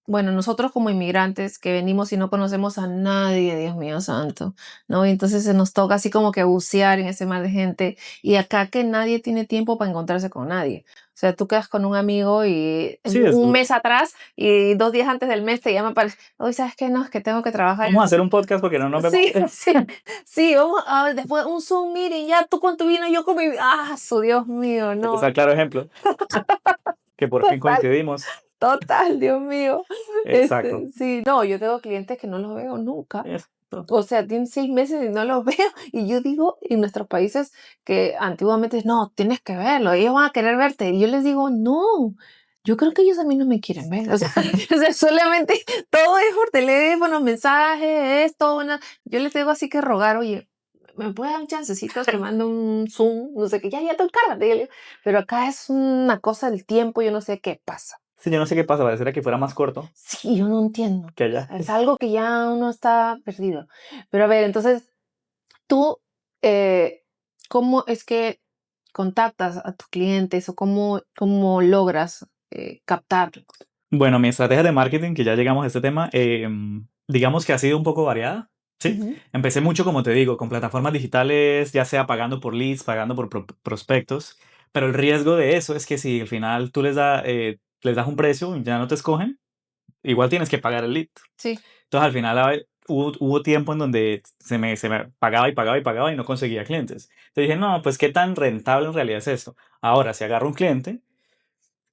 S2: bueno, nosotros como inmigrantes que venimos y no conocemos a nadie, Dios mío santo, ¿no? Y entonces se nos toca así como que bucear en ese mar de gente y acá que nadie tiene tiempo para encontrarse con nadie. O sea, tú quedas con un amigo y
S1: Sí, es
S2: un
S1: duro.
S2: mes atrás y 2 días antes del mes te llama para, hoy sabes qué, no, es que tengo que trabajar.
S1: Vamos a hacer un podcast porque no nos vemos.
S2: Sí, sí, sí, vamos a ver, después un Zoom meeting, ya tú con tu vino, yo con mi... Ah, su Dios mío,
S1: Este es
S2: no,
S1: el claro ejemplo, que por fin
S2: total,
S1: coincidimos.
S2: total, Dios mío.
S1: Exacto.
S2: Sí, no, yo tengo clientes que no los veo nunca.
S1: Esto.
S2: O sea, tienen 6 meses y no los veo. Y yo digo, en nuestros países que antiguamente, no, tienes que verlo, ellos van a querer verte. Y yo les digo, no, yo creo que ellos a mí no me quieren ver. O sea, o sea, solamente todo es por teléfono, mensajes, esto, yo les tengo así que rogar, oye, ¿me puede dar un chancecito? Te mando un Zoom, no sé qué, ya, ya te encárgate. Yo le digo, pero acá es una cosa del tiempo, yo no sé qué pasa.
S1: Sí, yo no sé qué pasa, pareciera que fuera más corto
S2: Sí, yo no entiendo.
S1: que
S2: O
S1: allá.
S2: sea, es algo que ya uno está perdido. Pero a ver, entonces, tú, eh, ¿cómo es que contactas a tus clientes o cómo logras captarlos?
S1: Bueno, mi estrategia de marketing, que ya llegamos a este tema, digamos que ha sido un poco variada. Sí,
S2: Ujú,
S1: empecé mucho, como te digo, con plataformas digitales, ya sea pagando por leads, pagando por prospectos, pero el riesgo de eso es que si al final tú les das un precio y ya no te escogen, igual tienes que pagar el lead.
S2: sí.
S1: Entonces, al final hubo tiempo en donde se me pagaba y pagaba y pagaba y no conseguía clientes. Entonces dije, no, pues qué tan rentable en realidad es esto. Ahora, si agarro un cliente,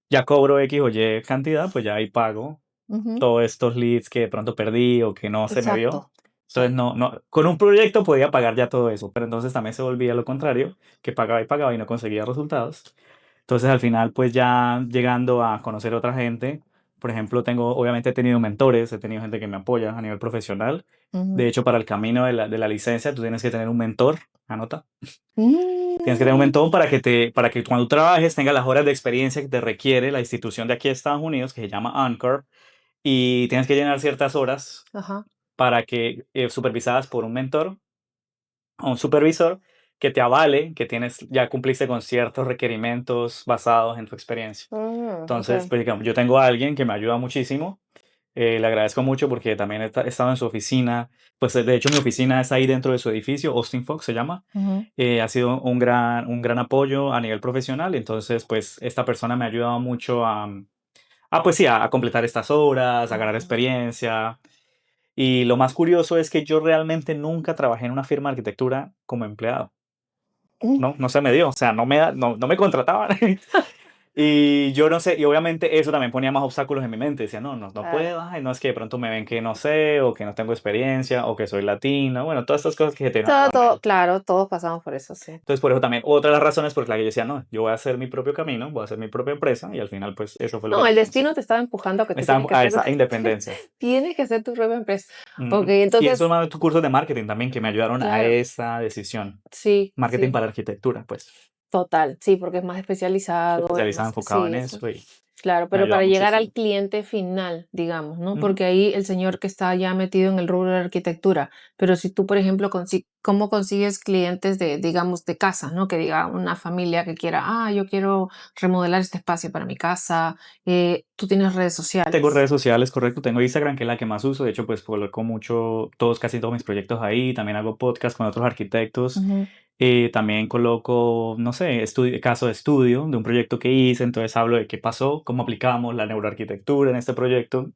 S1: ya cobro X o Y cantidad, pues ya ahí pago
S2: Ujú,
S1: todos estos leads que de pronto perdí o que no se me dio.
S2: exacto.
S1: Entonces,
S2: Exacto.
S1: con un proyecto podía pagar ya todo eso, pero entonces también se volvía lo contrario, que pagaba y no conseguía resultados. Entonces, al final, pues ya llegando a conocer otra gente, por ejemplo, obviamente he tenido mentores, he tenido gente que me apoya a nivel profesional. De
S2: Ujú.
S1: hecho, para el camino de la licencia, tú tienes que tener un mentor, anota. Tienes que tener un mentón para que cuando tú trabajes tengas las horas de experiencia que te requiere la institución de aquí de Estados Unidos, que se llama Anchor, y tienes que llenar ciertas horas
S2: Ajá.
S1: para que, supervisadas por un mentor o un supervisor que te avale que ya cumpliste con ciertos requerimientos basados en tu experiencia. Entonces,
S2: Okey.
S1: pues digamos, yo tengo a alguien que me ayuda muchísimo. Le agradezco mucho porque también he estado en su oficina. Pues de hecho mi oficina es ahí dentro de su edificio, Austin Fox se llama.
S2: Ujú.
S1: Ha sido un gran apoyo a nivel profesional. Entonces, pues esta persona me ha ayudado mucho pues sí, a completar estas horas, a ganar
S2: Ah.
S1: experiencia. Y lo más curioso es que yo realmente nunca trabajé en una firma de arquitectura como empleado.
S2: Mm.
S1: No, no se me dio, o sea, no me contrataban. Y yo no sé, y obviamente eso también ponía más obstáculos en mi mente. Decía, no
S2: Claro.
S1: puedo, ay, no es que de pronto me ven que no sé, o que no tengo experiencia, o que soy latino, bueno, todas estas cosas que se te vienen a la mente.
S2: Claro, todos pasamos por eso, sí.
S1: Entonces, por eso también, otra de las razones por las que yo decía, no, yo voy a hacer mi propio camino, voy a hacer mi propia empresa, y al final, pues, eso fue lo que
S2: No, el
S1: terminé haciendo.
S2: destino te estaba empujando a que
S1: Me
S2: tú tienes
S1: estaba
S2: que
S1: a
S2: hacer
S1: esa independencia.
S2: tienes que hacer tu propia empresa.
S1: Ujú.
S2: Okey,
S1: Y esos
S2: entonces
S1: son tus cursos de marketing también que me ayudaron a
S2: claro,
S1: esa decisión.
S2: sí,
S1: Marketing
S2: sí,
S1: para arquitectura, pues,
S2: total, sí, porque es más especializado, es
S1: especializado,
S2: más
S1: enfocado
S2: sí,
S1: en
S2: eso
S1: eso, y
S2: claro,
S1: me ha
S2: pero
S1: ayudado
S2: para llegar al
S1: muchísimo.
S2: cliente final, digamos, ¿no?
S1: Ujú.
S2: Porque ahí el señor que está ya metido en el rubro de la arquitectura, pero si tú, por ejemplo, ¿cómo consigues clientes de, digamos, de casa, ¿no? Que diga una familia que quiera, yo quiero remodelar este espacio para mi casa, tú tienes redes
S1: Tengo
S2: sociales.
S1: redes sociales, correcto. Tengo Instagram, que es la que más uso. De hecho, pues coloco mucho, casi todos mis proyectos ahí. También hago podcast con otros arquitectos.
S2: Ujú.
S1: También coloco, no sé, caso de estudio de un proyecto que hice. Entonces hablo de qué pasó, cómo aplicamos la neuroarquitectura en este proyecto.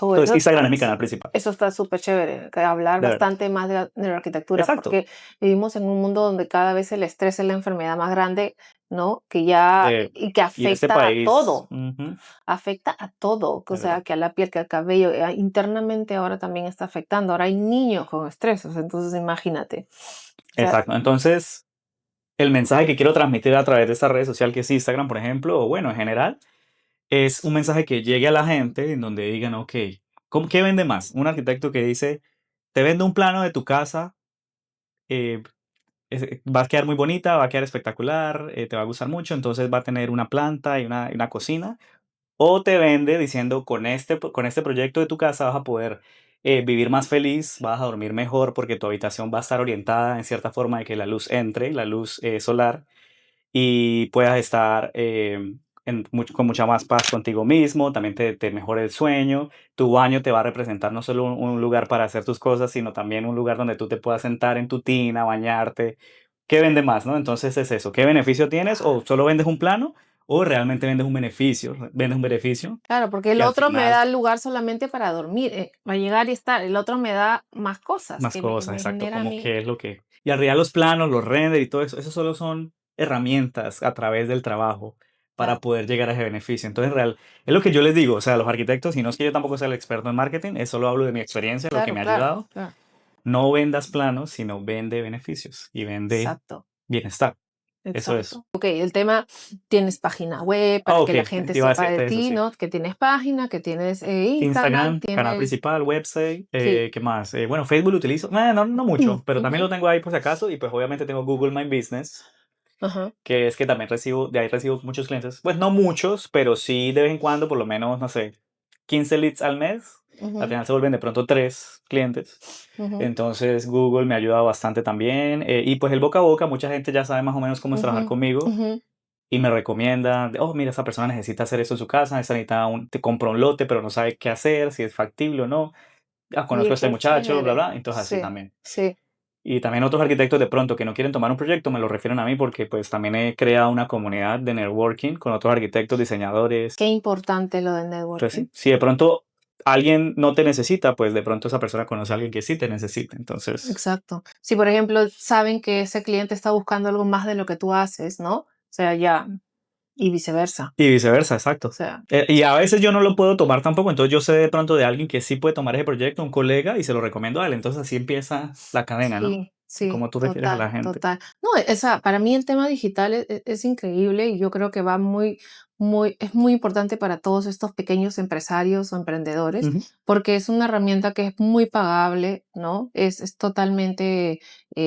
S2: Oh,
S1: Entonces, Instagram es mi canal principal,
S2: eso está súper chévere, que hablar
S1: de verdad.
S2: bastante más de la arquitectura,
S1: Exacto.
S2: porque vivimos en un mundo donde cada vez el estrés es la enfermedad más grande, ¿no? Que ya,
S1: Eh,
S2: y que
S1: y este país, ujú,
S2: afecta a todo, o
S1: de
S2: sea,
S1: verdad.
S2: que a la piel, que al cabello, internamente ahora también está afectando. Ahora hay niños con estrés, o sea, entonces imagínate. O sea,
S1: Exacto. Entonces, el mensaje que quiero transmitir a través de esta red social que es Instagram, por ejemplo, o bueno, en general, es un mensaje que llegue a la gente en donde digan, ok, ¿qué vende más? Un arquitecto que dice, te vendo un plano de tu casa, eh, va a quedar muy bonita, va a quedar espectacular, te va a gustar mucho, entonces va a tener una planta y una cocina. O te vende diciendo, con este proyecto de tu casa vas a poder vivir más feliz, vas a dormir mejor porque tu habitación va a estar orientada en cierta forma de que la luz entre, la luz solar, y puedas estar con mucha más paz contigo mismo, también te mejora el sueño, tu baño te va a representar no solo un lugar para hacer tus cosas, sino también un lugar donde tú te puedas sentar en tu tina, bañarte. ¿Qué vende más, no? Entonces es eso, ¿qué beneficio tienes? ¿O solo vendes un plano? ¿O realmente vendes un beneficio? Vendes un beneficio
S2: claro, porque el
S1: que al
S2: otro me
S1: final,
S2: da lugar solamente para dormir, va a llegar y estar, el otro me da más cosas
S1: más
S2: que
S1: cosas,
S2: me
S1: exacto,
S2: genera a
S1: como
S2: mí.
S1: qué es lo que... Y al realidad los planos, los render y todo eso, eso solo son herramientas a través del trabajo para
S2: Claro,
S1: poder llegar a ese beneficio. Entonces, es lo que yo les digo, o sea, a los arquitectos, y no es que yo tampoco sea el experto en marketing, es solo hablo de mi experiencia, lo que
S2: claro,
S1: me ha
S2: claro,
S1: ayudado.
S2: claro,
S1: No vendas planos, sino vende beneficios y vende
S2: exacto.
S1: bienestar. Eso es.
S2: Exacto. Ok, el tema, tienes página web
S1: Ah,
S2: para
S1: ok,
S2: que la
S1: te
S2: gente
S1: iba a
S2: sepa de
S1: decirte eso,
S2: ti,
S1: sí.
S2: ¿no? Que tienes página, que tienes Instagram,
S1: Instagram, canal
S2: tienes,
S1: principal, website,
S2: sí,
S1: ¿qué más? Bueno, Facebook lo utilizo, no mucho, pero también lo
S2: ujú,
S1: tengo ahí por si acaso, y pues obviamente tengo Google My Business,
S2: ajá,
S1: que es que también de ahí recibo muchos clientes. Pues no muchos, pero sí de vez en cuando, por lo menos, no sé, 15 leads al mes. Al
S2: ujú,
S1: final se vuelven de pronto 3 clientes.
S2: ujú,
S1: Entonces Google me ha ayudado bastante también. Y pues el boca a boca, mucha gente ya sabe más o menos cómo es trabajar
S2: ujú,
S1: conmigo
S2: ujú.
S1: y me recomienda, oh, mira, esa persona necesita hacer esto en su casa, necesita te compra un lote, pero no sabe qué hacer, si es factible o no. Conozco a
S2: Oye,
S1: este
S2: qué
S1: muchacho, bla,
S2: chévere.
S1: bla. Entonces así
S2: Sí,
S1: también.
S2: sí,
S1: Y también otros arquitectos de pronto que no quieren tomar un proyecto me lo refieren a mí porque pues también he creado una comunidad de networking con otros arquitectos, diseñadores.
S2: qué importante lo del
S1: Entonces
S2: networking.
S1: sí, si de pronto alguien no te necesita, pues de pronto esa persona conoce a alguien que sí te necesita. Entonces,
S2: Exacto. Si, por ejemplo, saben que ese cliente está buscando algo más de lo que tú haces, ¿no? O sea, ya, y viceversa.
S1: y viceversa,
S2: O
S1: exacto.
S2: sea,
S1: Y a veces yo no lo puedo tomar tampoco, entonces yo sé de pronto de alguien que sí puede tomar ese proyecto, un colega, y se lo recomiendo a él. Entonces así empieza la cadena, ¿no?
S2: sí. Sí,
S1: como tú refieres a
S2: total,
S1: la gente.
S2: total. No, esa, para mí el tema digital es increíble y yo creo que va es muy importante para todos estos pequeños empresarios o emprendedores
S1: Ujú.
S2: porque es una herramienta que es muy pagable, ¿no? Es totalmente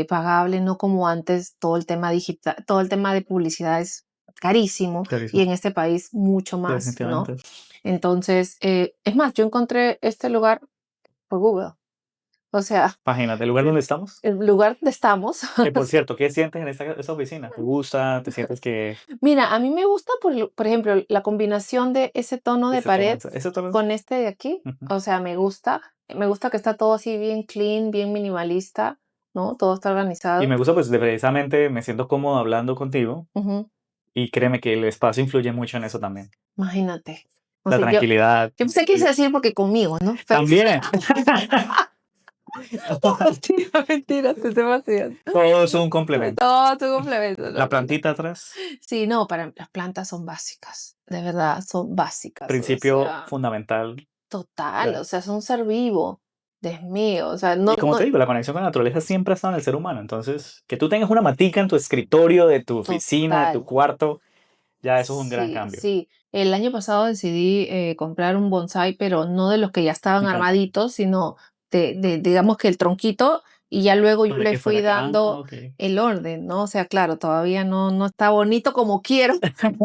S2: pagable, no como antes todo el tema digital, todo el tema de publicidad es carísimo y
S1: Clarísimo.
S2: en este país mucho más, ¿no?
S1: Definitivamente.
S2: Entonces, es más, yo encontré este lugar por Google. O sea,
S1: Imagínate, el lugar donde estamos.
S2: el lugar donde estamos.
S1: Que por cierto, ¿qué sientes en esta oficina? ¿Te gusta? ¿Te sientes que
S2: Mira, a mí me gusta, por ejemplo, la combinación de ese tono de
S1: ese tono,
S2: pared
S1: ese tono?
S2: con este de aquí.
S1: Ujú.
S2: O sea, me gusta que está todo así bien clean, bien minimalista, ¿no? Todo está
S1: Y
S2: organizado.
S1: me gusta, pues, precisamente me siento cómodo hablando contigo,
S2: Ujú,
S1: y créeme que el espacio influye mucho en eso también.
S2: imagínate. O
S1: La
S2: sea,
S1: tranquilidad.
S2: yo pensé que ibas a decir porque conmigo, ¿no? Pero
S1: También.
S2: mentira, mentira, te estoy vaciando.
S1: Todo es un complemento.
S2: No, tu complemento, no,
S1: La
S2: no, no.
S1: plantita atrás,
S2: Sí, no, para las plantas son básicas, de verdad, son básicas, o
S1: principio
S2: sea.
S1: fundamental.
S2: Total,
S1: Ya.
S2: o sea, es un ser vivo. Dios mío, o sea, no,
S1: Y como
S2: no,
S1: te digo, la conexión con la naturaleza siempre ha estado en el ser humano. Entonces, que tú tengas una matica en tu escritorio, de tu oficina, de tu
S2: total.
S1: cuarto, ya eso es un gran
S2: Sí,
S1: cambio.
S2: sí. El año pasado decidí comprar un bonsai, pero no de los que ya estaban
S1: Me encanta.
S2: armaditos, sino digamos que el tronquito, y ya luego yo
S1: Para
S2: le
S1: que
S2: fui
S1: fuera que
S2: dando
S1: okey.
S2: el orden, ¿no? O sea, claro, todavía no está bonito como quiero,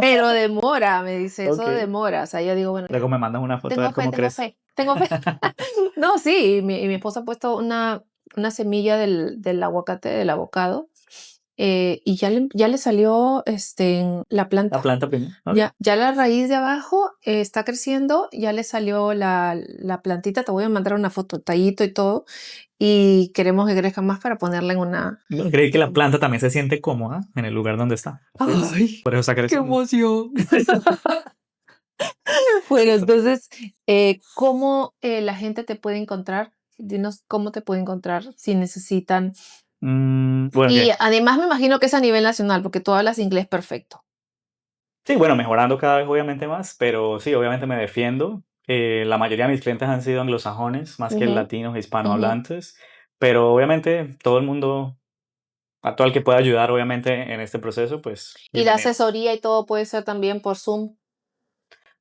S2: pero demora, me dice, eso
S1: Okey.
S2: demora. O sea, yo digo, bueno,
S1: Luego
S2: ya,
S1: me mandas una foto a ver cómo
S2: tengo
S1: crece.
S2: fe, tengo fe. No, sí, y mi esposa ha puesto una semilla del aguacate, del avocado, y ya le salió la
S1: La
S2: planta.
S1: planta primero, okey.
S2: Ya la raíz de abajo está creciendo, ya le salió la plantita. Te voy a mandar una foto, tallito y todo, y queremos que crezca más para ponerla en una.
S1: No, creí que la planta también se siente cómoda en el lugar donde está. Entonces,
S2: ¡Ay,
S1: por eso está
S2: qué
S1: creciendo.
S2: emoción! Bueno, entonces, ¿cómo la gente te puede encontrar? Dinos cómo te puede encontrar si necesitan.
S1: Bueno,
S2: Y
S1: que
S2: además me imagino que es a nivel nacional, porque tú hablas inglés perfecto.
S1: sí, bueno, mejorando cada vez obviamente más, pero sí, obviamente me defiendo. La mayoría de mis clientes han sido anglosajones, más que
S2: Ujú,
S1: latinos,
S2: ujú.
S1: hispanohablantes, pero obviamente todo el mundo, a todo el que pueda ayudar obviamente en este proceso, pues
S2: Y la
S1: bienvenido.
S2: asesoría y todo puede ser también por Zoom.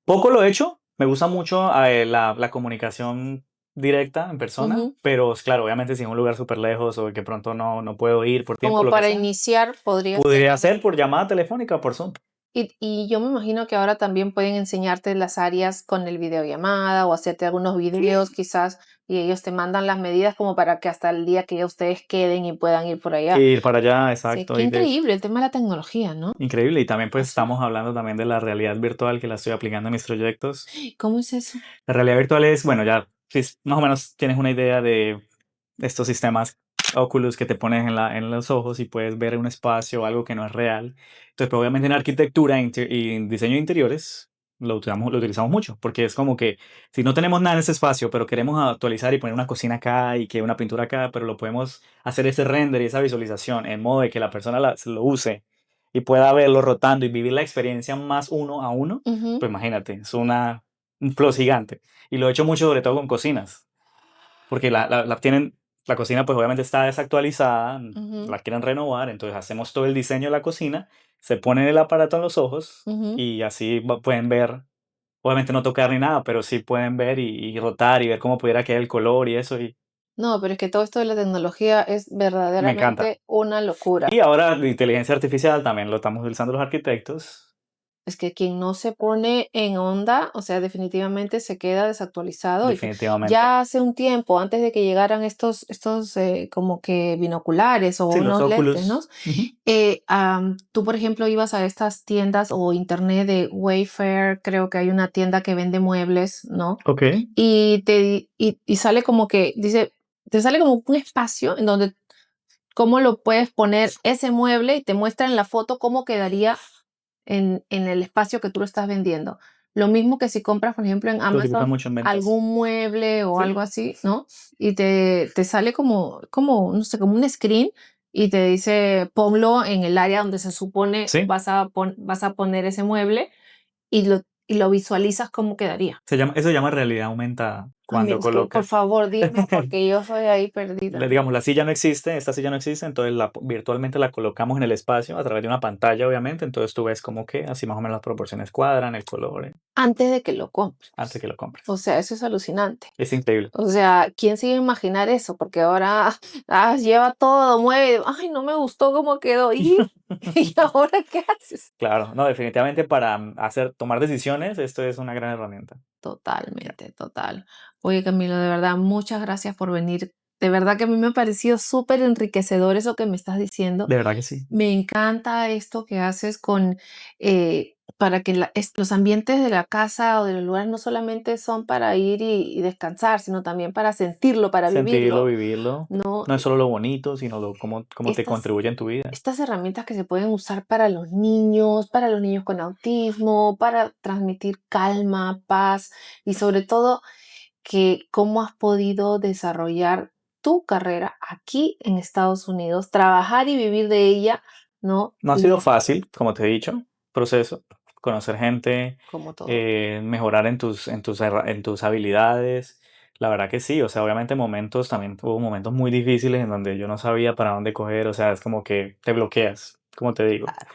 S1: Poco lo he hecho, me gusta mucho la comunicación directa en persona,
S2: Ujú.
S1: pero claro, obviamente si es un lugar súper lejos o que pronto no puedo ir por tiempo,
S2: Como
S1: lo que
S2: para
S1: sea,
S2: iniciar podría ser
S1: podría
S2: también.
S1: ser por llamada telefónica o por Zoom.
S2: Y yo me imagino que ahora también pueden enseñarte las áreas con el videollamada o hacerte algunos videos quizás y ellos te mandan las medidas como para que hasta el día que ya ustedes queden y puedan ir por allá.
S1: Ir para allá,
S2: Sí,
S1: exacto,
S2: qué increíble el tema de la tecnología, ¿no?
S1: increíble. Y también pues
S2: Así.
S1: estamos hablando también de la realidad virtual que la estoy aplicando en mis proyectos.
S2: ¿Cómo es eso?
S1: La realidad virtual es, bueno, ya si más o menos tienes una idea de estos sistemas Oculus que te pones en los ojos y puedes ver un espacio o algo que no es real. Entonces, pues, obviamente en arquitectura y en diseño de interiores lo utilizamos mucho, porque es como que si no tenemos nada en ese espacio, pero queremos actualizar y poner una cocina acá y que una pintura acá, pero lo podemos hacer ese render y esa visualización en modo de que la persona lo use y pueda verlo rotando y vivir la experiencia más uno a uno,
S2: Ujú,
S1: pues imagínate, es un plus gigante. Y lo he hecho mucho sobre todo con cocinas, porque la cocina pues obviamente está desactualizada,
S2: ujú,
S1: la quieren renovar, entonces hacemos todo el diseño de la cocina, se ponen el aparato en los ojos
S2: ujú.
S1: y así pueden ver, obviamente no tocar ni nada, pero sí pueden ver y rotar y ver cómo pudiera quedar el color y eso, y
S2: No, pero es que todo esto de la tecnología es
S1: me encanta.
S2: verdaderamente una locura.
S1: Y ahora la inteligencia artificial también lo estamos utilizando los arquitectos,
S2: Es que quien no se pone en onda, o sea, definitivamente se queda desactualizado. Y
S1: definitivamente.
S2: ya hace un tiempo, antes de que llegaran estos como que binoculares o
S1: Sí, los
S2: unos lentes, ¿no?
S1: Oculus. Ujú.
S2: Tú, por ejemplo, ibas a estas tiendas o internet de Wayfair, creo que hay una tienda que vende muebles, ¿no?
S1: Ok.
S2: Y sale como que, dice, te sale como un espacio en donde cómo lo puedes poner ese mueble y te muestra en la foto cómo quedaría en el espacio que tú lo estás vendiendo. Lo mismo que si compras, por ejemplo, en
S1: Lo utilizan
S2: Amazon
S1: mucho en ventas.
S2: algún mueble o
S1: Sí.
S2: algo así, ¿no? Y te sale como, no sé, como un screen y te dice, ponlo en el área donde se supone
S1: Sí.
S2: vas a poner ese mueble y lo visualizas cómo quedaría.
S1: Eso se llama realidad aumentada. Cuando
S2: Es que, por
S1: colocas,
S2: favor, dime, porque yo soy ahí perdida.
S1: digamos, la silla no existe, esta silla no existe, entonces virtualmente la colocamos en el espacio a través de una pantalla, obviamente, entonces tú ves como que así más o menos las proporciones cuadran, el color,
S2: Antes de que lo
S1: antes
S2: compres.
S1: que lo compres.
S2: O sea, eso es alucinante.
S1: Es increíble.
S2: O sea, ¿quién se iba a imaginar eso? Porque ahora, lleva todo, mueve, ay, no me gustó cómo quedó. ¿Y, ¿y ahora qué haces?
S1: Claro, no, definitivamente para tomar decisiones, esto es una gran herramienta. Ya.
S2: Totalmente, total. Oye, Camilo, de verdad, muchas gracias por venir. De verdad que a mí me ha parecido súper enriquecedor eso que me estás diciendo.
S1: De verdad que sí.
S2: Me encanta esto que haces para que los ambientes de la casa o de los lugares no solamente son para ir y descansar, sino también para sentirlo, para
S1: Sentirlo,
S2: vivirlo,
S1: vivirlo.
S2: ¿no?
S1: No es solo lo bonito, sino cómo te
S2: Estas,
S1: contribuye en tu vida.
S2: estas herramientas que se pueden usar para los niños con autismo, para transmitir calma, paz y sobre todo que cómo has podido desarrollar tu carrera aquí en Estados Unidos, trabajar y vivir de ella, ¿no?
S1: No ha sido fácil, como te he dicho, proceso, conocer gente,
S2: Como todo.
S1: mejorar en tus habilidades. La verdad que sí, o sea, obviamente también hubo momentos muy difíciles en donde yo no sabía para dónde coger, o sea, es como que te bloqueas, como te digo.
S2: Claro.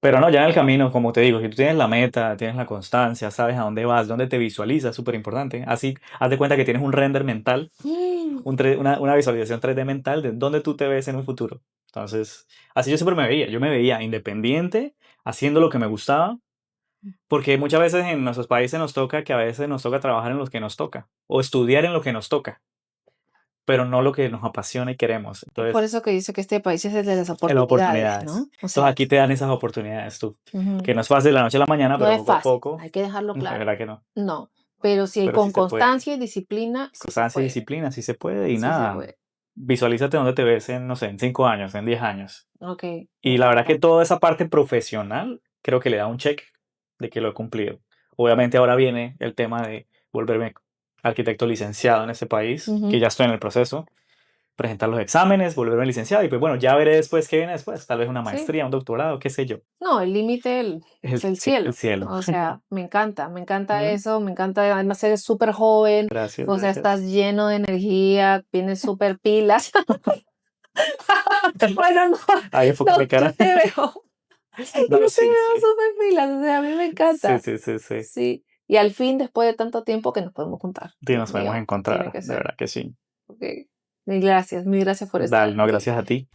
S1: Pero no, ya en el camino, como te digo, si tú tienes la meta, tienes la constancia, sabes a dónde vas, dónde te visualizas, súper importante. Así, haz de cuenta que tienes un render mental,
S2: Mm,
S1: una visualización 3D mental de dónde tú te ves en un futuro. Entonces, así yo siempre me veía. Yo me veía independiente, haciendo lo que me gustaba, porque muchas veces en nuestros países nos toca que a veces nos toca trabajar en lo que nos toca, o estudiar en lo que nos toca, pero no lo que nos apasiona y queremos.
S2: Es por
S1: Entonces,
S2: eso que dice que este país es el de las
S1: en las
S2: oportunidades,
S1: oportunidades.
S2: ¿no? O
S1: Entonces,
S2: sea,
S1: aquí te dan esas oportunidades tú,
S2: ujú,
S1: que no es fácil de la noche a la mañana,
S2: no
S1: pero
S2: es
S1: poco a
S2: fácil,
S1: poco,
S2: hay que dejarlo
S1: de
S2: claro.
S1: verdad que no.
S2: No, pero si
S1: Pero sí
S2: con
S1: se puede.
S2: constancia y disciplina, sí se
S1: Constancia y
S2: puede,
S1: disciplina, sí se puede. Y
S2: sí se
S1: nada,
S2: puede.
S1: visualízate dónde te ves en, no sé, en 5 años, en 10 años.
S2: Ok, me
S1: Y la verdad que
S2: encanta.
S1: toda esa parte profesional creo que le da un check de que lo he cumplido. Obviamente ahora viene el tema de volverme arquitecto licenciado en este país, que
S2: Ujú,
S1: ya estoy en el proceso, presentar los exámenes, volverme licenciado y pues bueno, ya veré después qué viene después, tal vez una
S2: sí.
S1: maestría, un doctorado, qué sé yo.
S2: No, el límite es el
S1: Sí, el
S2: cielo.
S1: cielo.
S2: O sea, me encanta
S1: Mm,
S2: eso, me encanta, además eres súper joven,
S1: Gracias,
S2: o sea, estás
S1: gracias.
S2: lleno de energía, tienes súper pilas. Bueno, no,
S1: Ahí enfoca
S2: no,
S1: mi cara. No,
S2: yo te
S1: sí,
S2: veo
S1: sí.
S2: súper pilas, o sea, a mí me
S1: Sí,
S2: encanta.
S1: sí, sí, sí.
S2: Sí, y al fin, después de tanto tiempo que nos podemos juntar.
S1: Sí,
S2: Dios
S1: nos podemos
S2: mío, tiene
S1: encontrar,
S2: que
S1: de
S2: ser.
S1: verdad que sí.
S2: Ok. Mil gracias por estar
S1: Dale, no,
S2: aquí.
S1: gracias a ti.